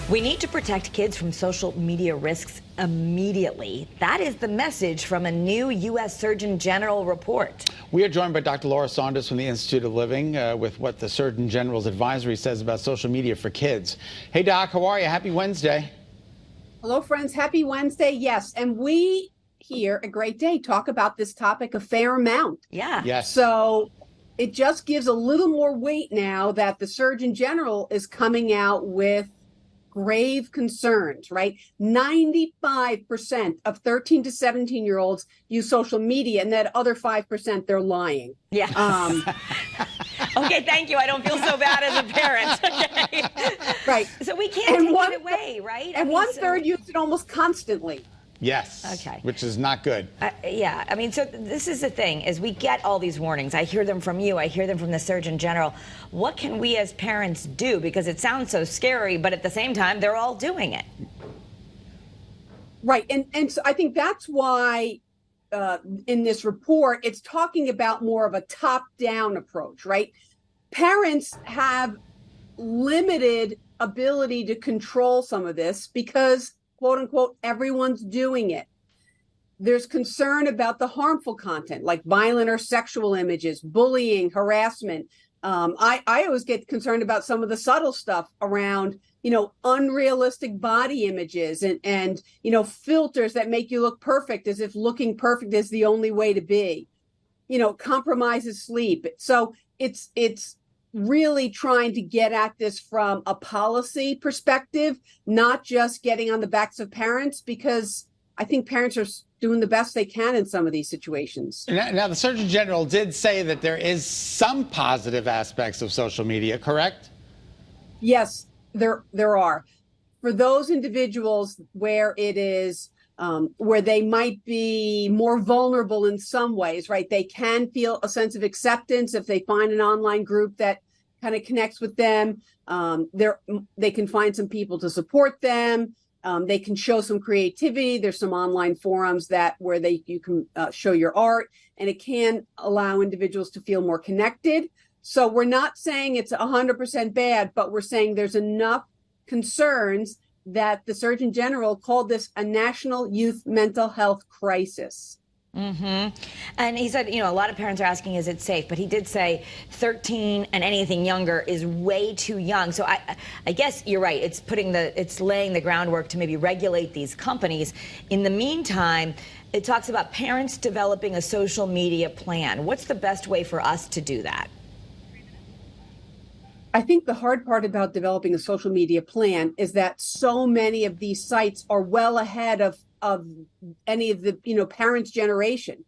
We need to protect kids from social media risks immediately. That is the message from a new U.S. Surgeon General report. We are joined by Dr. Laura Saunders from the Institute of Living with what the Surgeon General's advisory says about social media for kids. Hey, Doc, how are you? Happy Wednesday. Hello, friends. Happy Wednesday. Yes. And we here at Great Day talk about this topic a fair amount. Yeah. Yes. So it just gives a little more weight now that the Surgeon General is coming out with grave concerns, right? 95% of 13 to 17-year-olds use social media, and that other 5%, they're lying. Yeah. Okay, thank you. I don't feel so bad as a parent. Okay. Right. So we can't take it away, right? And one-third use it almost constantly. Yes. Okay. Which is not good. Yeah. I mean, so this is the thing, is we get all these warnings. I hear them from you. I hear them from the Surgeon General. What can we as parents do? Because it sounds so scary, but at the same time, they're all doing it. Right. And so I think that's why in this report, it's talking about more of a top-down approach, right? Parents have limited ability to control some of this because, quote unquote, everyone's doing it. There's concern about the harmful content like violent or sexual images, bullying, harassment. I always get concerned about some of the subtle stuff around, unrealistic body images and filters that make you look perfect as if looking perfect is the only way to be, compromises sleep. So it's really trying to get at this from a policy perspective, not just getting on the backs of parents, because I think parents are doing the best they can in some of these situations. Now, the Surgeon General did say that there is some positive aspects of social media, correct? Yes, there are. For those individuals where it is, where they might be more vulnerable in some ways, right? They can feel a sense of acceptance if they find an online group that kind of connects with them. They can find some people to support them. They can show some creativity. There's some online forums where you can show your art, and it can allow individuals to feel more connected. So we're not saying it's 100% bad, but we're saying there's enough concerns that the Surgeon General called this a national youth mental health crisis. Mm-hmm. And he said, a lot of parents are asking, is it safe? But he did say 13 and anything younger is way too young. So I guess you're right. It's laying the groundwork to maybe regulate these companies. In the meantime, it talks about parents developing a social media plan. What's the best way for us to do that? I think the hard part about developing a social media plan is that so many of these sites are well ahead of any of the parents' generation.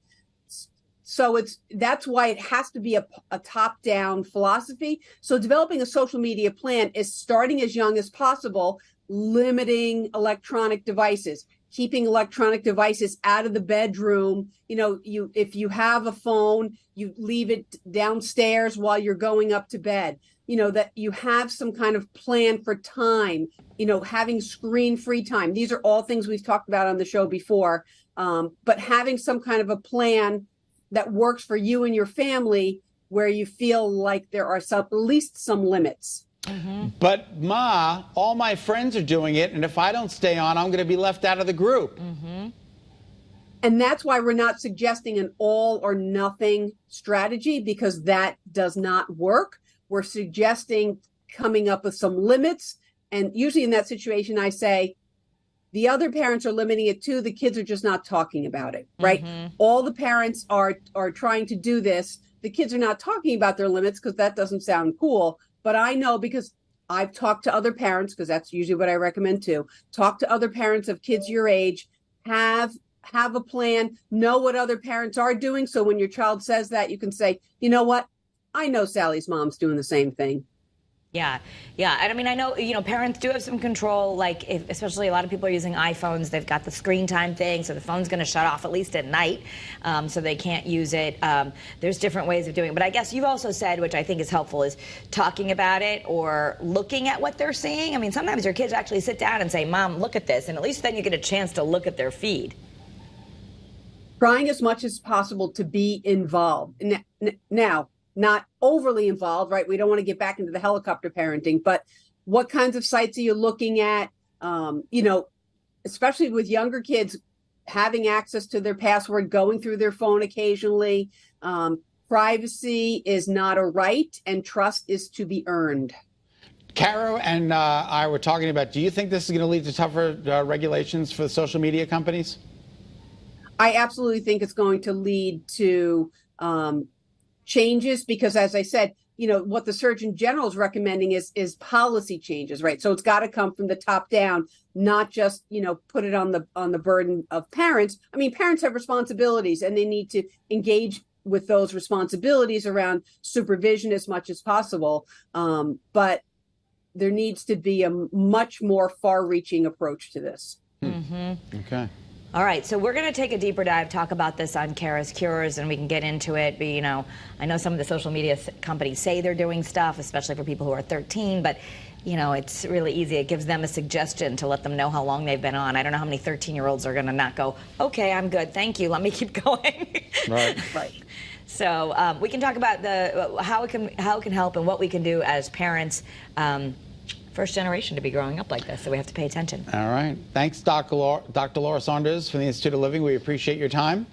So that's why it has to be a top-down philosophy. So developing a social media plan is starting as young as possible, limiting electronic devices, keeping electronic devices out of the bedroom. If you have a phone, you leave it downstairs while you're going up to bed. That you have some kind of plan for time, having screen-free time. These are all things we've talked about on the show before, but having some kind of a plan that works for you and your family where you feel like there are at least some limits. Mm-hmm. But Ma, all my friends are doing it, and if I don't stay on, I'm going to be left out of the group. Mm-hmm. And that's why we're not suggesting an all or nothing strategy, because that does not work. We're suggesting coming up with some limits. And usually in that situation, I say, the other parents are limiting it too. The kids are just not talking about it, right? Mm-hmm. All the parents are trying to do this. The kids are not talking about their limits because that doesn't sound cool. But I know, because I've talked to other parents, because that's usually what I recommend too. Talk to other parents of kids your age, have a plan, know what other parents are doing. So when your child says that, you can say, you know what? I know Sally's mom's doing the same thing. Yeah. And I mean, I know, parents do have some control, like especially a lot of people are using iPhones. They've got the screen time thing, so the phone's going to shut off at least at night, so they can't use it. There's different ways of doing it. But I guess you've also said, which I think is helpful, is talking about it or looking at what they're seeing. I mean, sometimes your kids actually sit down and say, Mom, look at this. And at least then you get a chance to look at their feed. Trying as much as possible to be involved. Now, not overly involved, right? We don't want to get back into the helicopter parenting, but what kinds of sites are you looking at? You know, especially with younger kids having access to their password, going through their phone occasionally. Privacy is not a right, and trust is to be earned. Caro and I were talking about, do you think this is going to lead to tougher regulations for the social media companies? I absolutely think it's going to lead to changes because, as I said, you know, what the Surgeon General is recommending is policy changes, right? So it's got to come from the top down, not just, you know, put it on the burden of parents. I mean, parents have responsibilities and they need to engage with those responsibilities around supervision as much as possible. But there needs to be a much more far-reaching approach to this. Okay. All right, so we're going to take a deeper dive, talk about this on Kara's Cures, and we can get into it. But, you know, I know some of the social media companies say they're doing stuff, especially for people who are 13, but, you know, it's really easy. It gives them a suggestion to let them know how long they've been on. I don't know how many 13-year-olds are going to not go, okay, I'm good, thank you, let me keep going. Right. Right. So we can talk about how it can help and what we can do as parents. First generation to be growing up like this, so we have to pay attention. All right. Thanks, Dr. Laura Saunders from the Institute of Living. We appreciate your time.